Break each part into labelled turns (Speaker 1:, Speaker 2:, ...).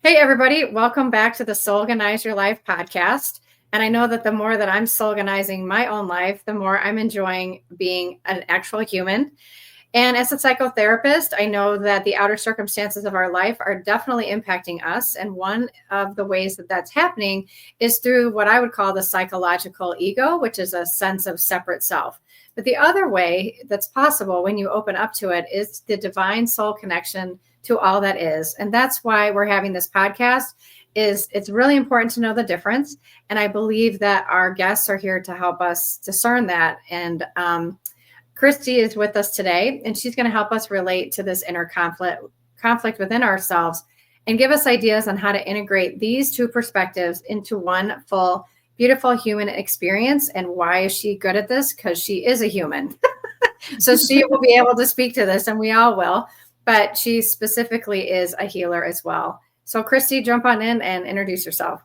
Speaker 1: Hey, everybody. Welcome back to the Soulganize Your Life podcast. And I know that the more that I'm soulganizing my own life, the more I'm enjoying being an actual human. And as a psychotherapist, I know that the outer circumstances of our life are definitely impacting us. And one of the ways that that's happening is through what I would call the psychological ego, which is a sense of separate self. But the other way that's possible when you open up to it is the divine soul connection to all that is. And that's why we're having this podcast. It's really important to know the difference. And I believe that our guests are here to help us discern that. And Christy is with us today, and she's going to help us relate to this inner conflict within ourselves and give us ideas on how to integrate these two perspectives into one full, beautiful human experience. And why is she good at this? Because she is a human. So she will be able to speak to this, and we all will. But she specifically is a healer as well. So Christy, jump on in and introduce yourself.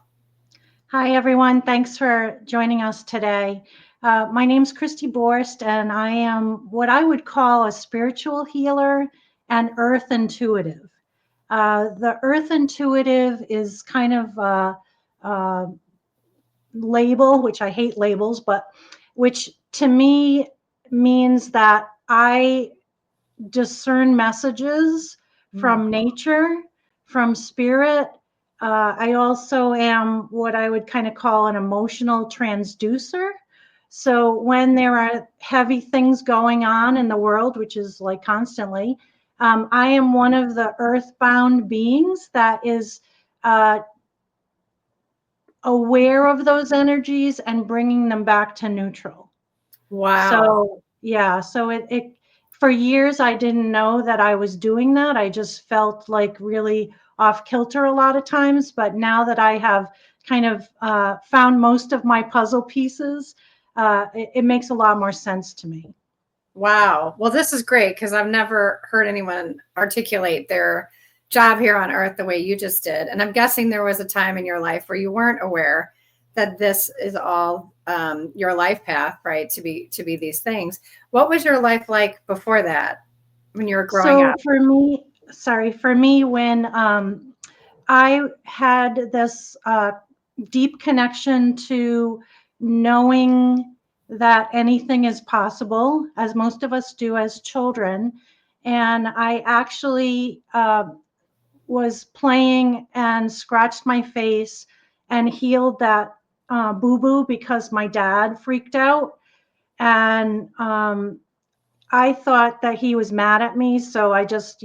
Speaker 2: Hi, everyone. Thanks for joining us today. My name's Christy Borst, and I am what I would call a spiritual healer and earth intuitive. The earth intuitive is kind of a label, which I hate labels, but which to me means that I discern messages from nature, from spirit. I also am what I would kind of call an emotional transducer. So when there are heavy things going on in the world, which is like constantly, I am one of the earthbound beings that is aware of those energies and bringing them back to neutral.
Speaker 1: Wow.
Speaker 2: So yeah, so it for years I didn't know that I was doing that. I just felt like really off kilter a lot of times. But now that I have kind of found most of my puzzle pieces, it makes a lot more sense to me.
Speaker 1: Wow. Well, this is great because I've never heard anyone articulate their job here on earth the way you just did. And I'm guessing there was a time in your life where you weren't aware that this is all your life path, right? To be these things. What was your life like before that when you were growing up?
Speaker 2: For me, when I had this deep connection to knowing that anything is possible, as most of us do as children. And I actually was playing and scratched my face and healed that boo boo because my dad freaked out. And I thought that he was mad at me. So I just,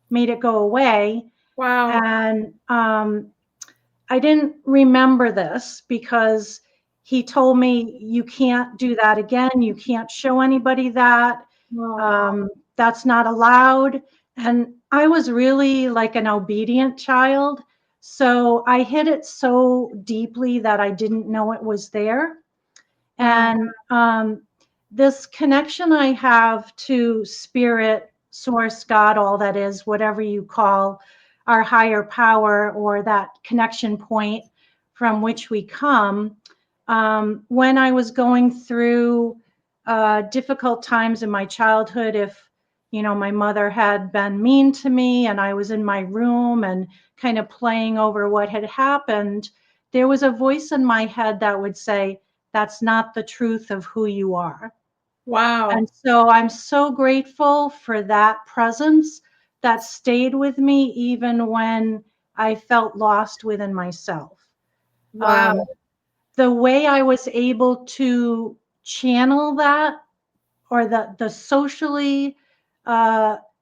Speaker 2: made it go away.
Speaker 1: Wow.
Speaker 2: And I didn't remember this because he told me, you can't do that again. You can't show anybody that. That's not allowed. And I was really like an obedient child. So I hid it so deeply that I didn't know it was there. And this connection I have to spirit, source, God, all that is, whatever you call our higher power or that connection point from which we come. When I was going through difficult times in my childhood, if my mother had been mean to me and I was in my room and kind of playing over what had happened, there was a voice in my head that would say, that's not the truth of who you are.
Speaker 1: Wow.
Speaker 2: And so I'm so grateful for that presence that stayed with me even when I felt lost within myself.
Speaker 1: Wow.
Speaker 2: The way I was able to channel that, or the socially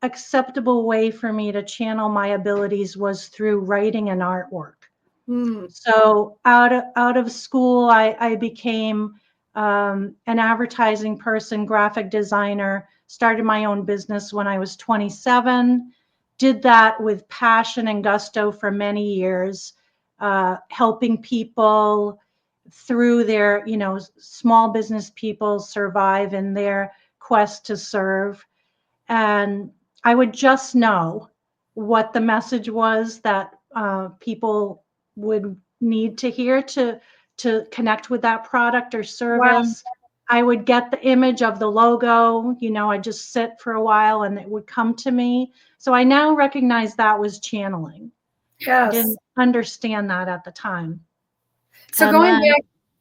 Speaker 2: acceptable way for me to channel my abilities, was through writing and artwork. So out of school, I became an advertising person, graphic designer, started my own business when I was 27, did that with passion and gusto for many years, helping people through their, small business people survive in their quest to serve. And I would just know what the message was that people would need to hear to connect with that product or service. I would get the image of the logo, I'd just sit for a while and it would come to me. So I now recognize that was channeling. I
Speaker 1: Yes.
Speaker 2: didn't understand that at the time.
Speaker 1: So
Speaker 2: And then,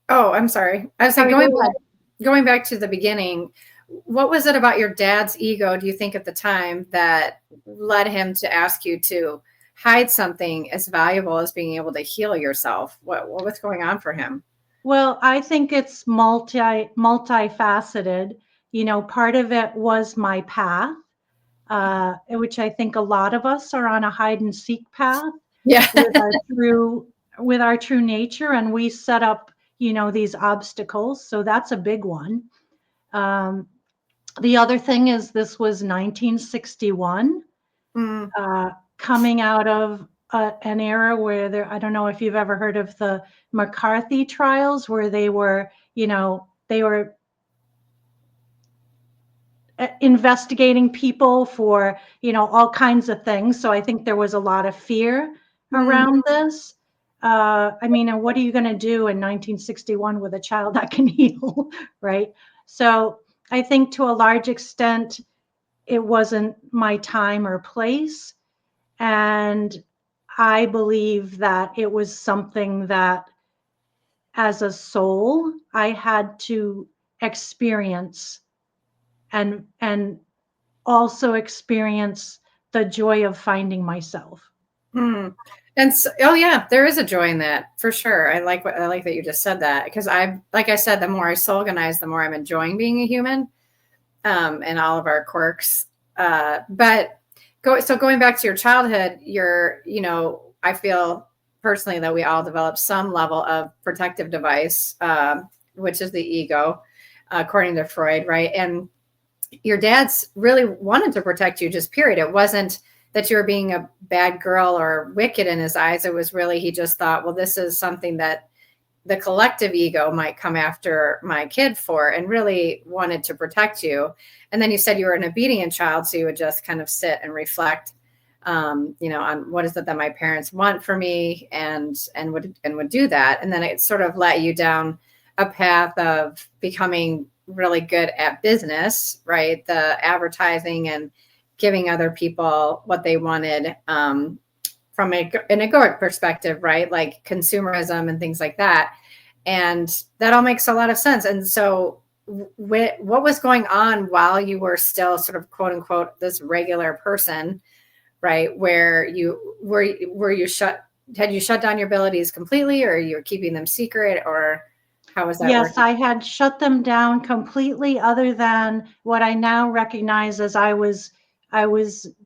Speaker 1: I'm sorry. I was saying
Speaker 2: sorry, go ahead.
Speaker 1: going back to the beginning, what was it about your dad's ego, do you think at the time, that led him to ask you to hide something as valuable as being able to heal yourself? What was going on for him?
Speaker 2: Well, I think it's multifaceted. You know, part of it was my path, which I think a lot of us are on a hide and seek path
Speaker 1: Yeah.
Speaker 2: with our true nature, and we set up, you know, these obstacles. So that's a big one. The other thing is this was 1961,
Speaker 1: Mm.
Speaker 2: coming out of an era where I don't know if you've ever heard of the McCarthy trials, where they were, you know, they were investigating people for, you know, all kinds of things. So I think there was a lot of fear around this. I mean, and what are you going to do in 1961 with a child that can heal, right? So I think to a large extent, it wasn't my time or place. And I believe that it was something that, as a soul, I had to experience and also experience the joy of finding myself.
Speaker 1: Mm. And so, oh yeah, there is a joy in that for sure. I like that you just said that, because like I said, the more I soul organize, the more I'm enjoying being a human, and all of our quirks. But going back to your childhood, I feel personally that we all develop some level of protective device, which is the ego, according to Freud, right? And your dad's really wanted to protect you, just period. It wasn't that you were being a bad girl or wicked in his eyes. It was really, he just thought, well, this is something that the collective ego might come after my kid for, and really wanted to protect you. And then you said you were an obedient child, so you would just kind of sit and reflect, on what is it that my parents want for me, and would do that. And then it sort of let you down a path of becoming really good at business, right? The advertising and giving other people what they wanted, from an egoic perspective, right? Like consumerism and things like that. And that all makes a lot of sense. And so what was going on while you were still sort of quote unquote this regular person, right? Where were you had you shut down your abilities completely, or you were keeping them secret, or how was that
Speaker 2: Yes,
Speaker 1: working?
Speaker 2: I had shut them down completely, other than what I now recognize as I was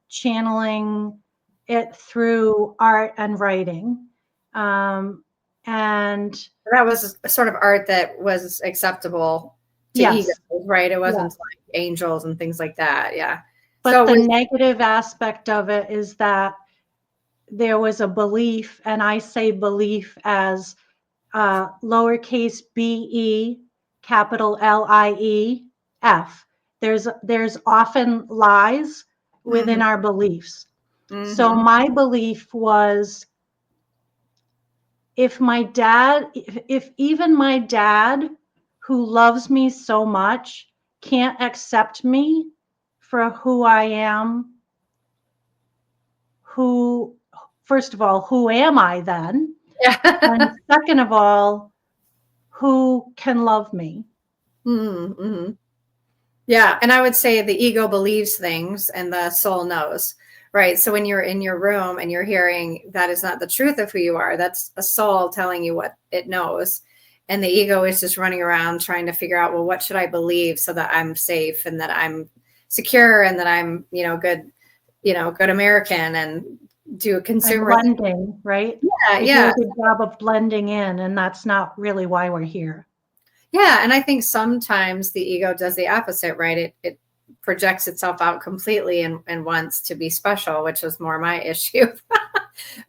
Speaker 2: channeling it through art and writing. And
Speaker 1: That was a sort of art that was acceptable to ego,
Speaker 2: yes,
Speaker 1: right? It wasn't
Speaker 2: yes.
Speaker 1: like angels and things like that. Yeah. So
Speaker 2: But
Speaker 1: it
Speaker 2: the
Speaker 1: was,
Speaker 2: negative aspect of it is that there was a belief, and I say belief as lowercase b-e, capital L-I-E-F. There's often lies within our beliefs. So my belief was, if even my dad, who loves me so much, can't accept me for who I am, first of all, who am I then? And
Speaker 1: yeah.
Speaker 2: second of all, who can love me?
Speaker 1: Mm-hmm. Yeah. And I would say the ego believes things and the soul knows, right? So when you're in your room and you're hearing that is not the truth of who you are, that's a soul telling you what it knows. And the ego is just running around trying to figure out, well, what should I believe so that I'm safe and that I'm secure and that I'm, good, good American, and do a
Speaker 2: And
Speaker 1: consumer.
Speaker 2: blending, right?
Speaker 1: Yeah.
Speaker 2: We do
Speaker 1: Yeah.
Speaker 2: a good job of blending in, and that's not really why we're here.
Speaker 1: Yeah, and I think sometimes the ego does the opposite, right? It projects itself out completely and wants to be special, which was more my issue.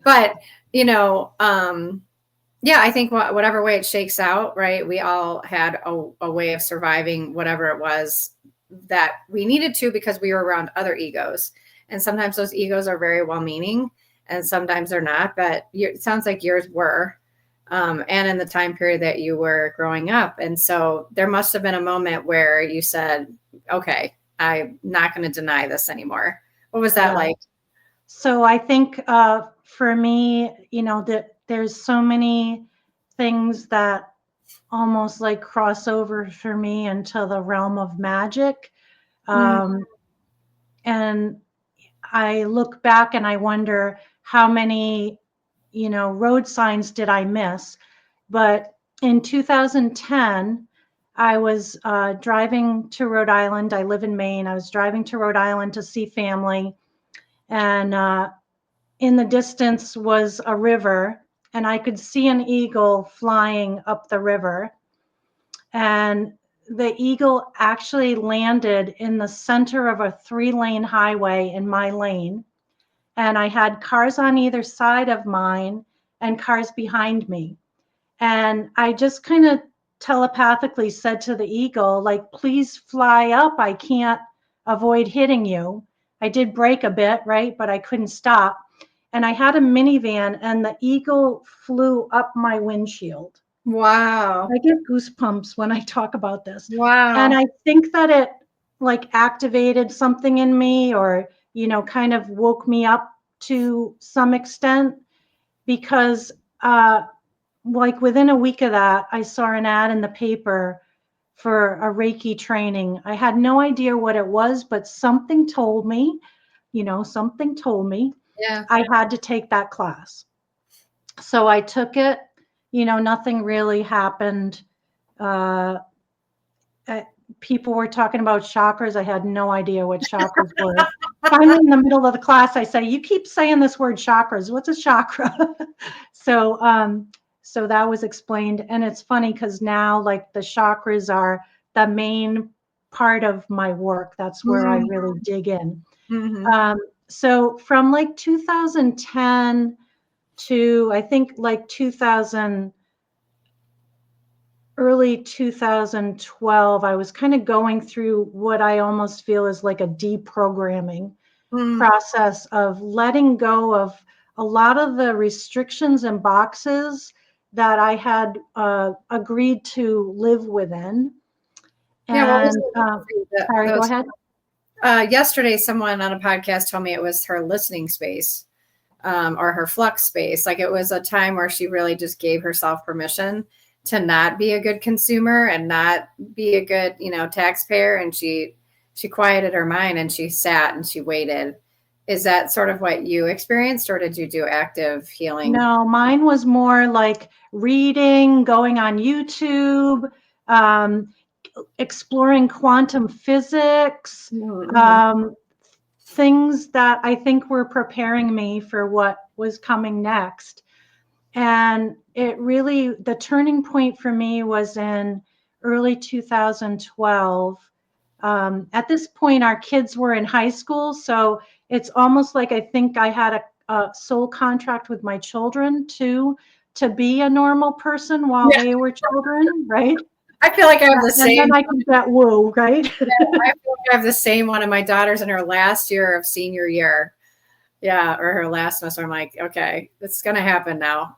Speaker 1: But, yeah, I think whatever way it shakes out, right? We all had a way of surviving whatever it was that we needed to, because we were around other egos. And sometimes those egos are very well-meaning and sometimes they're not, but it sounds like yours were. And in the time period that you were growing up. And so there must have been a moment where you said, okay, I'm not going to deny this anymore. What was that
Speaker 2: Yeah.
Speaker 1: like?
Speaker 2: So I think for me, there's so many things that almost like cross over for me into the realm of magic. And I look back and I wonder how many, road signs did I miss? But in 2010, I was driving to Rhode Island. I live in Maine. I was driving to Rhode Island to see family. And in the distance was a river, and I could see an eagle flying up the river. And the eagle actually landed in the center of a 3-lane highway in my lane. And I had cars on either side of mine and cars behind me. And I just kind of telepathically said to the eagle, like, please fly up. I can't avoid hitting you. I did brake a bit, right? But I couldn't stop. And I had a minivan, and the eagle flew up my windshield.
Speaker 1: Wow.
Speaker 2: I get goosebumps when I talk about this.
Speaker 1: Wow.
Speaker 2: And I think that it like activated something in me, or, kind of woke me up to some extent, because like within a week of that, I saw an ad in the paper for a Reiki training. I had no idea what it was, but something told me,
Speaker 1: Yeah.
Speaker 2: I had to take that class. So I took it. Nothing really happened. People were talking about chakras. I had no idea what chakras were. Finally, in the middle of the class, I say, you keep saying this word chakras. What's a chakra? So that was explained. And it's funny because now, like, the chakras are the main part of my work. That's where I really dig in. So from like 2010 to I think like early 2012, I was kind of going through what I almost feel is like a deprogramming process of letting go of a lot of the restrictions and boxes that I had agreed to live within. And sorry, go ahead.
Speaker 1: Yesterday, someone on a podcast told me it was her listening space, or her flux space. Like, it was a time where she really just gave herself permission to not be a good consumer and not be a good, taxpayer. And she quieted her mind, and she sat and she waited. Is that sort of what you experienced, or did you do active healing?
Speaker 2: No, mine was more like reading, going on YouTube, exploring quantum physics, things that I think were preparing me for what was coming next. And it really, the turning point for me was in early 2012. At this point, our kids were in high school. So it's almost like I think I had a soul contract with my children too, to be a normal person while they were children, right?
Speaker 1: I feel like I have the same.
Speaker 2: And then I can get woo, right?
Speaker 1: I feel like I have the same one of my daughters in her last year of senior year. Yeah, or her last semester. I'm like, okay, it's going to happen now.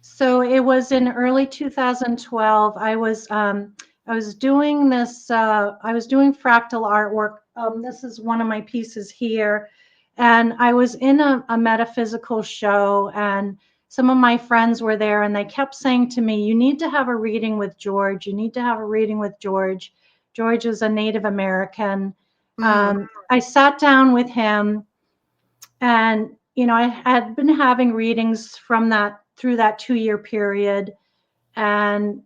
Speaker 2: So it was in early 2012. I was doing this. I was doing fractal artwork. This is one of my pieces here, and I was in a metaphysical show, and some of my friends were there, and they kept saying to me, "You need to have a reading with George. You need to have a reading with George." George is a Native American. I sat down with him, and I had been having readings through that 2-year period, and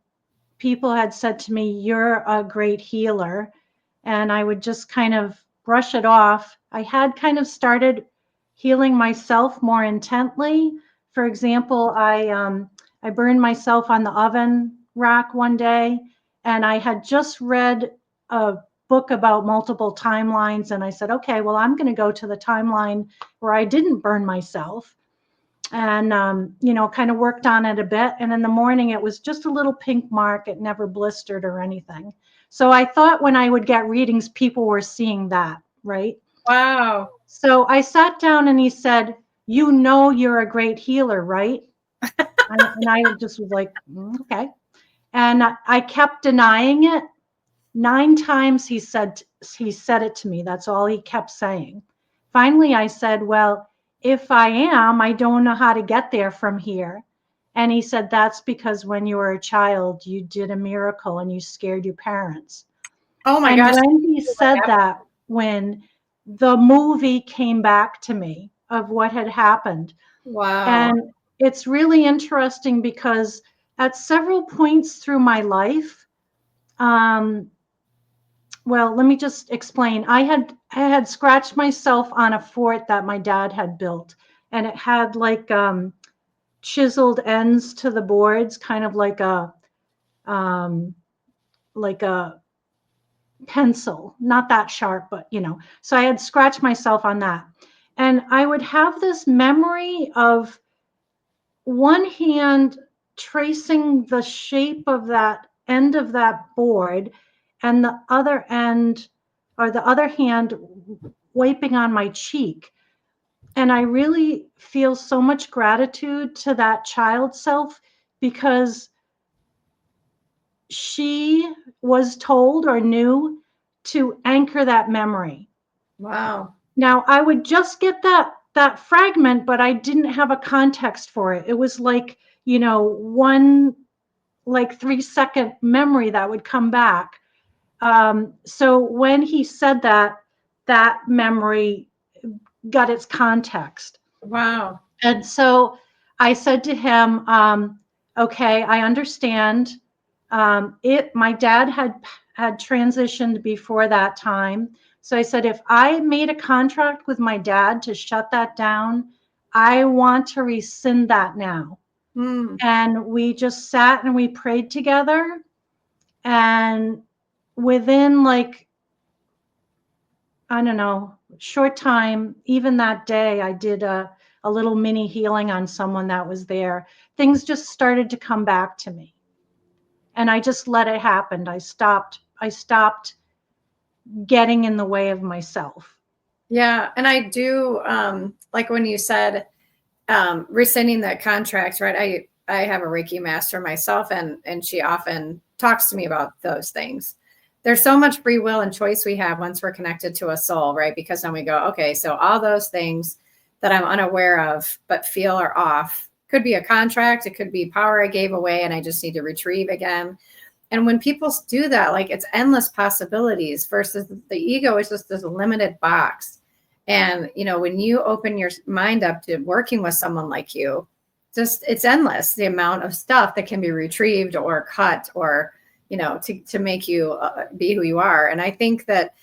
Speaker 2: people had said to me, "You're a great healer," and I would just kind of brush it off. I had kind of started healing myself more intently. For example, I burned myself on the oven rack one day, and I had just read a book about multiple timelines, and I said, okay, well, I'm going to go to the timeline where I didn't burn myself, and kind of worked on it a bit. And in the morning, it was just a little pink mark. It never blistered or anything. So I thought when I would get readings, people were seeing that, right?
Speaker 1: Wow.
Speaker 2: So I sat down, and he said, you're a great healer, right? And I just was like, okay. And I kept denying it. 9 times he said it to me. That's all he kept saying. Finally, I said, well, if I am, I don't know how to get there from here. And he said, that's because when you were a child, you did a miracle and you scared your parents.
Speaker 1: Oh my
Speaker 2: And
Speaker 1: gosh.
Speaker 2: when he said that, when the movie came back to me of what had happened,
Speaker 1: Wow.
Speaker 2: and it's really interesting because at several points through my life, well, let me just explain. I had scratched myself on a fort that my dad had built, and it had like chiseled ends to the boards, kind of like a pencil, not that sharp, but you know. So I had scratched myself on that, and I would have this memory of one hand tracing the shape of that end of that board, and the other end, or the other hand, wiping on my cheek. And I really feel so much gratitude to that child self, because she was told or knew to anchor that memory.
Speaker 1: Wow.
Speaker 2: Now, I would just get that fragment, but I didn't have a context for it. It was like, you know, one like 3-second memory that would come back. So when he said that, that memory got its context.
Speaker 1: Wow.
Speaker 2: And so I said to him, okay, I understand. My dad had transitioned before that time. So I said, if I made a contract with my dad to shut that down, I want to rescind that now.
Speaker 1: Mm.
Speaker 2: And we just sat and we prayed together. And within like, I don't know, short time, even that day, I did a little mini healing on someone that was there. Things just started to come back to me. And I just let it happen. I stopped getting in the way of myself.
Speaker 1: Yeah. And I do, like when you said, rescinding that contract, right? I have a Reiki master myself, and she often talks to me about those things. There's so much free will and choice we have once we're connected to a soul, right? Because then we go, okay, so all those things that I'm unaware of but feel are off. Could be a contract, it could be power I gave away and I just need to retrieve again. And when people do that, like it's endless possibilities versus the ego is just this limited box. And, you know, when you open your mind up to working with someone like you, just it's endless the amount of stuff that can be retrieved or cut or, you know, to make you be who you are. And I think that,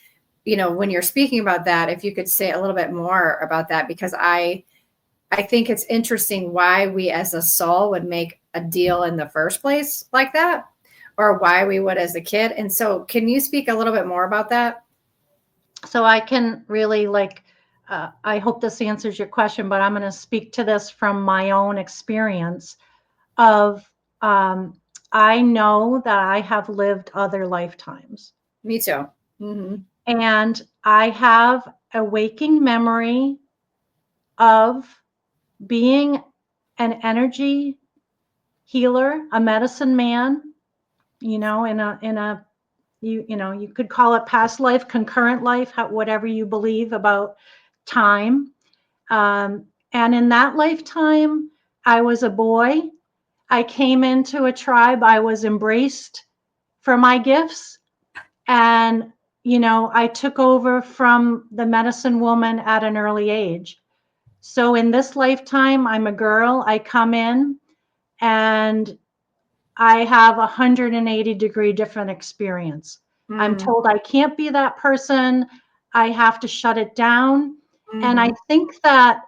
Speaker 1: you know, when you're speaking about that, if you could say a little bit more about that, because I think it's interesting why we as a soul would make a deal in the first place like that, or why we would as a kid. And so can you speak a little bit more about that?
Speaker 2: So I can really I hope this answers your question, but I'm going to speak to this from my own experience of, I know that I have lived other lifetimes.
Speaker 1: Me too. Mm-hmm.
Speaker 2: And I have a waking memory of being an energy healer, a medicine man, you know, you know, you could call it past life, concurrent life, whatever you believe about time. And in that lifetime, I was a boy. I came into a tribe. I was embraced for my gifts. And, you know, I took over from the medicine woman at an early age. So in this lifetime, I'm a girl. I come in and I have 180-degree different experience. I'm
Speaker 1: Mm-hmm.
Speaker 2: told I can't be that person. I have to shut it down. And I
Speaker 1: Mm-hmm.
Speaker 2: think that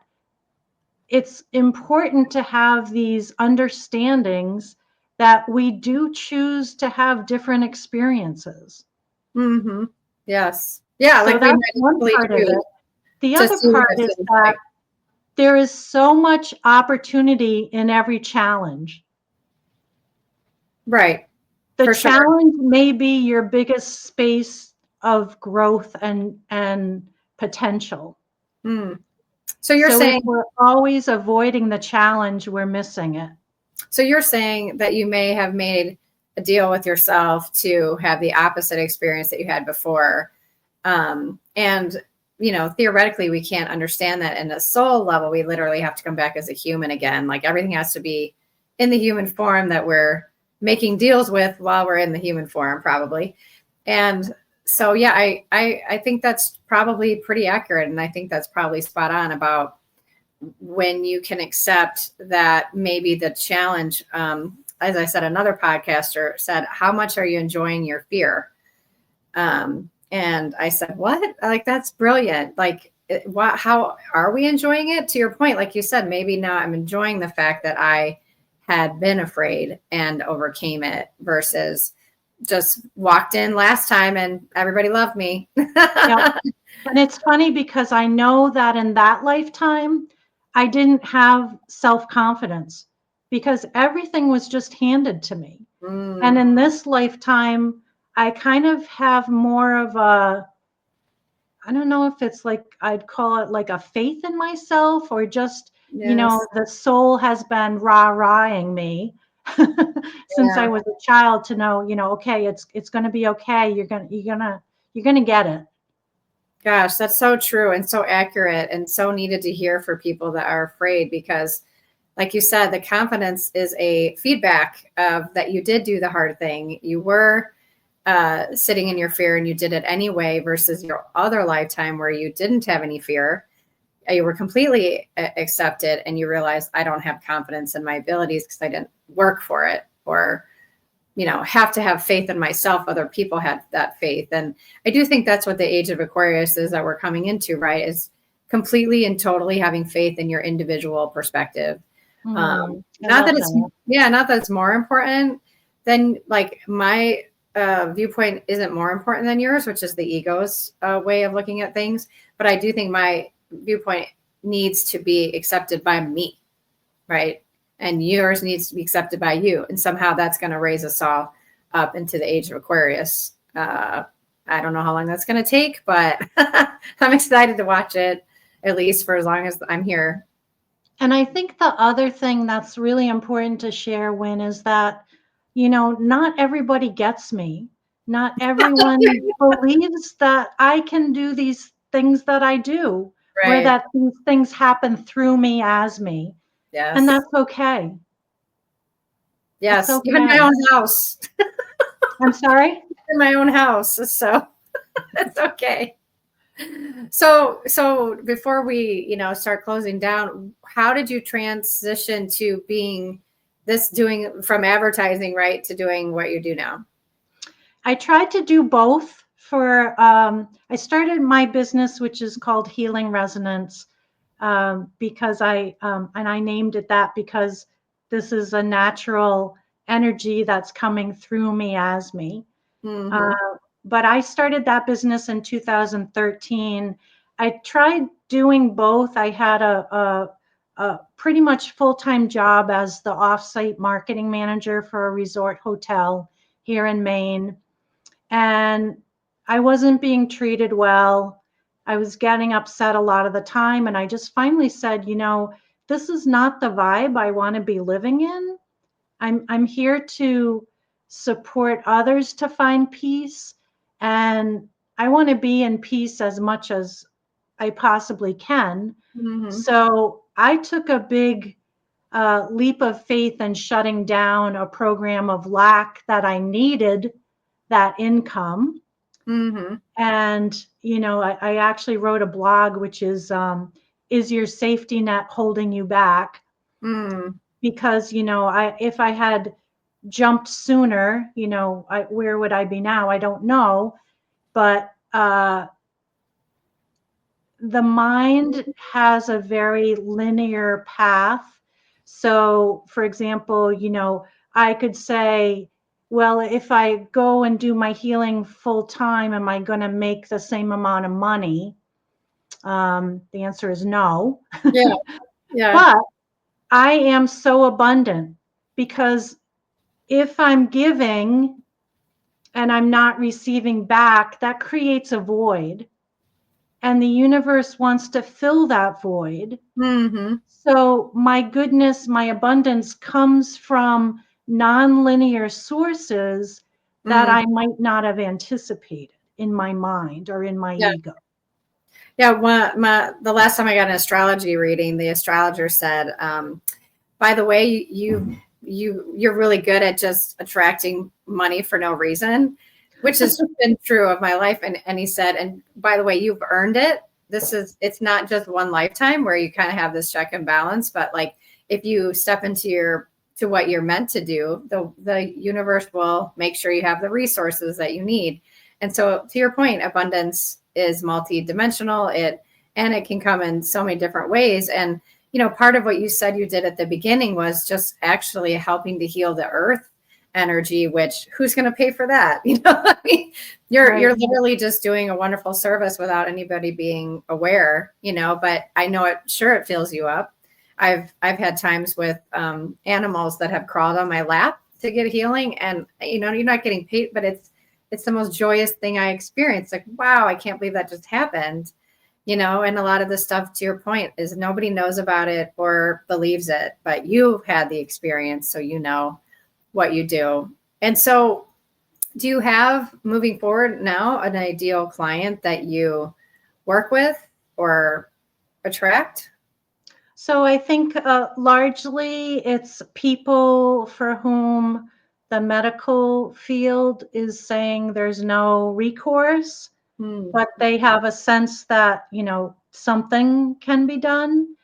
Speaker 2: it's important to have these understandings that we do choose to have different experiences.
Speaker 1: Mm-hmm. Yes. Yeah.
Speaker 2: So
Speaker 1: Like we
Speaker 2: that's one
Speaker 1: medically
Speaker 2: part of it.
Speaker 1: choose
Speaker 2: The
Speaker 1: to
Speaker 2: other
Speaker 1: see
Speaker 2: part
Speaker 1: what's
Speaker 2: is that
Speaker 1: inside.
Speaker 2: there is so much opportunity in every challenge.
Speaker 1: Right.
Speaker 2: The
Speaker 1: For sure.
Speaker 2: challenge may be your biggest space of growth and potential.
Speaker 1: Mm. So you're
Speaker 2: So if
Speaker 1: saying,
Speaker 2: we're always avoiding the challenge, we're missing it.
Speaker 1: so you're saying that you may have made a deal with yourself to have the opposite experience that you had before. And theoretically we can't understand that in a soul level. We literally have to come back as a human again. Like everything has to be in the human form that we're making deals with while we're in the human form, probably. And so, yeah, I think that's probably pretty accurate. And I think that's probably spot on about when you can accept that maybe the challenge, as I said, another podcaster said, how much are you enjoying your fear? And I said, what? Like, that's brilliant. Like, how are we enjoying it? To your point, like you said, maybe now I'm enjoying the fact that I had been afraid and overcame it versus just walked in last time and everybody loved me.
Speaker 2: Yep. And it's funny because I know that in that lifetime, I didn't have self-confidence because everything was just handed to me. And in this lifetime, I kind of have more of a, I don't know if it's like, I'd call it like a faith in myself or just,
Speaker 1: Yes.
Speaker 2: the soul has been rah-rahing me since I was a child to know, okay, it's going to be okay. You're going to get it.
Speaker 1: Gosh, that's so true and so accurate and so needed to hear for people that are afraid because, like you said, the confidence is a feedback of that you did do the hard thing. You were sitting in your fear and you did it anyway versus your other lifetime where you didn't have any fear. You were completely accepted and you realized I don't have confidence in my abilities because I didn't work for it or have to have faith in myself. Other people had that faith. And I do think that's what the age of Aquarius is that we're coming into, right? Is completely and totally having faith in your individual perspective. Not that it's more important than like my viewpoint isn't more important than yours, which is the ego's way of looking at things. But I do think my viewpoint needs to be accepted by me, right? And yours needs to be accepted by you. And somehow that's going to raise us all up into the age of Aquarius. I don't know how long that's going to take, but I'm excited to watch it, at least for as long as I'm here.
Speaker 2: And I think the other thing that's really important to share, Win, is that, not everybody gets me. Not everyone believes that I can do these things that I do, or that these things happen through me as me.
Speaker 1: Yes.
Speaker 2: And that's okay.
Speaker 1: Yes. Okay. Even my own house.
Speaker 2: I'm sorry?
Speaker 1: In my own house. So it's okay. So before we, start closing down, how did you transition to doing from advertising, right, to doing what you do now?
Speaker 2: I tried to do both. I started my business, which is called Healing Resonance, because and I named it that because this is a natural energy that's coming through me as me. Mm-hmm. But I started that business in 2013. I tried doing both. I had a pretty much full-time job as the off-site marketing manager for a resort hotel here in Maine. And I wasn't being treated well. I was getting upset a lot of the time. And I just finally said, this is not the vibe I want to be living in. I'm here to support others to find peace. And I want to be in peace as much as I possibly can. Mm-hmm. So I took a big leap of faith in shutting down a program of lack that I needed that income. Mm-hmm. And, I actually wrote a blog, which is your safety net holding you back? Mm. Because, if I had jumped sooner, where would I be now? I don't know. But the mind has a very linear path. So, for example, I could say, well, if I go and do my healing full time, am I going to make the same amount of money? The answer is no.
Speaker 1: Yeah. Yeah.
Speaker 2: But I am so abundant because if I'm giving and I'm not receiving back, that creates a void. And the universe wants to fill that void. Mm-hmm. So my goodness, my abundance comes from nonlinear sources that I might not have anticipated in my mind or in my ego.
Speaker 1: Yeah, the last time I got an astrology reading, the astrologer said, by the way, you're really good at just attracting money for no reason, which has been true of my life. And he said, and by the way, you've earned it. It's not just one lifetime where you kind of have this check and balance, but like if you step into what you're meant to do, the universe will make sure you have the resources that you need. And so to your point, abundance is multi-dimensional. It can come in so many different ways. And part of what you said you did at the beginning was just actually helping to heal the earth energy, which who's going to pay for that? I mean, you're literally just doing a wonderful service without anybody being aware, but I know it fills you up. I've had times with animals that have crawled on my lap to get healing, and you're not getting paid, but it's the most joyous thing I experienced. Like, wow, I can't believe that just happened. And a lot of the stuff, to your point, is nobody knows about it or believes it, but you've had the experience, so you know what you do. And so do you have, moving forward now, an ideal client that you work with or attract?
Speaker 2: So I think largely it's people for whom the medical field is saying there's no recourse, but they have a sense that, something can be done.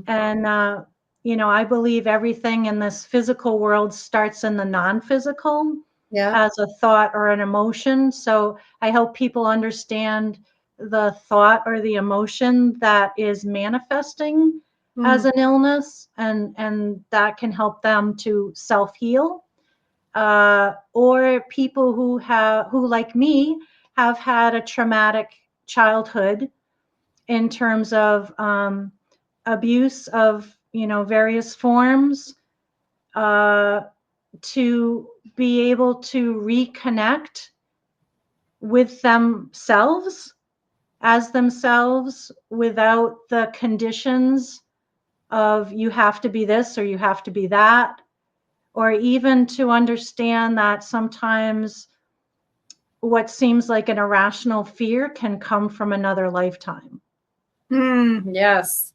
Speaker 2: And, I believe everything in this physical world starts in the non-physical as a thought or an emotion. So I help people understand the thought or the emotion that is manifesting as an illness, and that can help them to self-heal. Or people who like me, have had a traumatic childhood in terms of abuse of various forms, to be able to reconnect with themselves as themselves without the conditions of you have to be this or you have to be that, or even to understand that sometimes what seems like an irrational fear can come from another lifetime.
Speaker 1: Yes,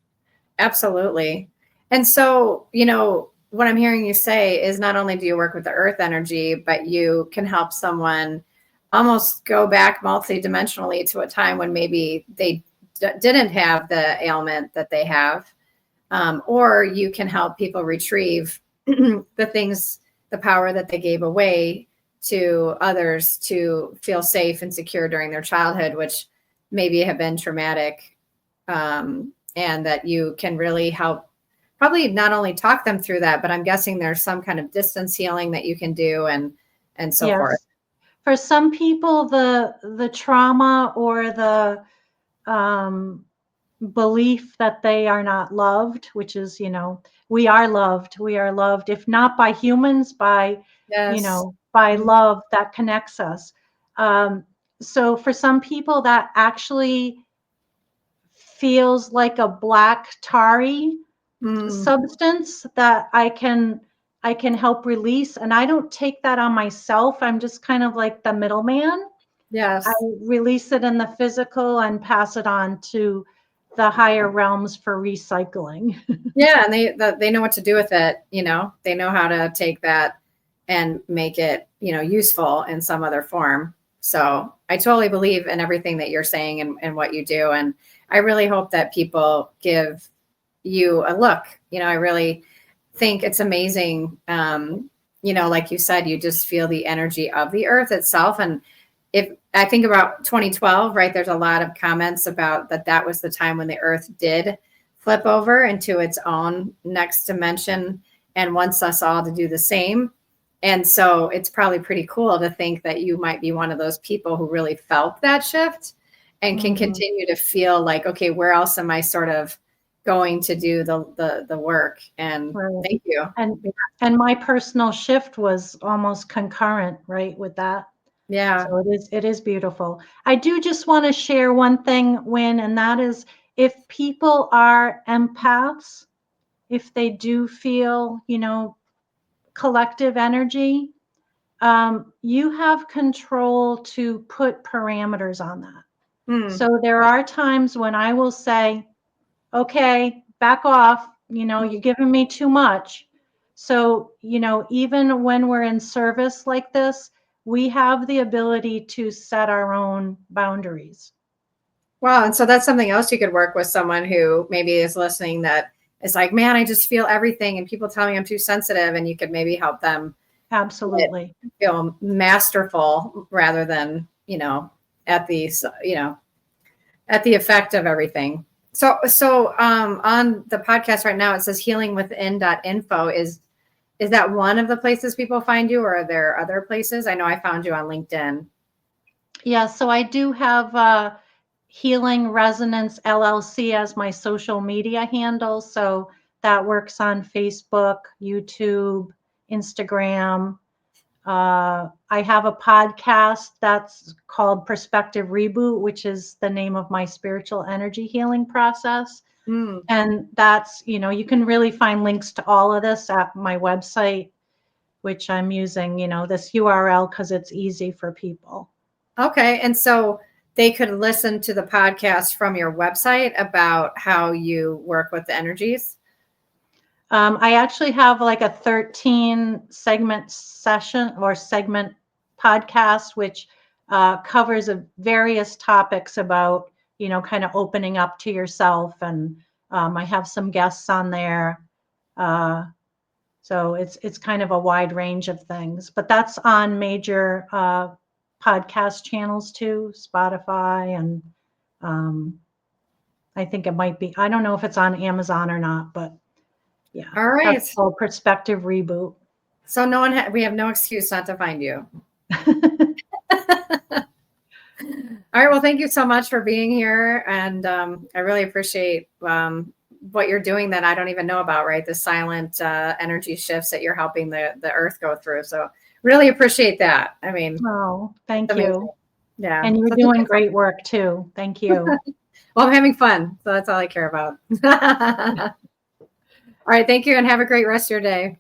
Speaker 1: absolutely. And so, what I'm hearing you say is not only do you work with the earth energy, but you can help someone almost go back multidimensionally to a time when maybe they didn't have the ailment that they have. Or you can help people retrieve the power that they gave away to others to feel safe and secure during their childhood, which maybe have been traumatic. And that you can really help probably not only talk them through that, but I'm guessing there's some kind of distance healing that you can do and so forth.
Speaker 2: For some people, the trauma or the belief that they are not loved, which is, we are loved. We are loved, if not by humans, by, by love that connects us. So for some people, that actually feels like a black tarry substance that I can help release. And I don't take that on myself. I'm just kind of like the middleman.
Speaker 1: Yes.
Speaker 2: I release it in the physical and pass it on to the higher realms for recycling.
Speaker 1: Yeah, and they know what to do with it. They know how to take that and make it, useful in some other form. So I totally believe in everything that you're saying and what you do. And I really hope that people give you a look. I really think it's amazing. Like you said, you just feel the energy of the earth itself. And if I think about 2012, right, there's a lot of comments about that was the time when the earth did flip over into its own next dimension and wants us all to do the same. And so it's probably pretty cool to think that you might be one of those people who really felt that shift and can continue to feel like, okay, where else am I sort of going to do the work? And thank you.
Speaker 2: And my personal shift was almost concurrent, right, with that.
Speaker 1: Yeah.
Speaker 2: So it is beautiful. I do just want to share one thing, Wynn, and that is, if people are empaths, if they do feel, collective energy, you have control to put parameters on that.
Speaker 1: Hmm.
Speaker 2: So there are times when I will say, okay, back off, you're giving me too much. So, even when we're in service like this, we have the ability to set our own boundaries.
Speaker 1: Wow. And so that's something else you could work with someone who maybe is listening that is like, man, I just feel everything. And people tell me I'm too sensitive. And you could maybe help them
Speaker 2: Absolutely.
Speaker 1: feel masterful rather than, at the, at the effect of everything. So on the podcast right now, it says healingwithin.info. Is that one of the places people find you, or are there other places? I know I found you on LinkedIn.
Speaker 2: Yeah, so I do have Healing Resonance LLC as my social media handle. So that works on Facebook, YouTube, Instagram. I have a podcast that's called Perspective Reboot, which is the name of my spiritual energy healing process.
Speaker 1: Mm.
Speaker 2: And that's, you can really find links to all of this at my website, which I'm using, this URL because it's easy for people.
Speaker 1: Okay. And so they could listen to the podcast from your website about how you work with the energies.
Speaker 2: I actually have like a 13 segment session or segment podcast, which covers various topics about, kind of opening up to yourself. And I have some guests on there. So it's kind of a wide range of things, but that's on major podcast channels too, Spotify, and I think it might be, I don't know if it's on Amazon or not, but yeah.
Speaker 1: All right.
Speaker 2: That's called Perspective Reboot.
Speaker 1: So we have no excuse not to find you. All right. Well, thank you so much for being here. And I really appreciate what you're doing that I don't even know about, right? The silent energy shifts that you're helping the earth go through. So really appreciate that. I mean,
Speaker 2: oh, thank
Speaker 1: amazing.
Speaker 2: you.
Speaker 1: Yeah.
Speaker 2: And you're doing great work too. Thank you.
Speaker 1: Well, I'm having fun. So that's all I care about. All right. Thank you and have a great rest of your day.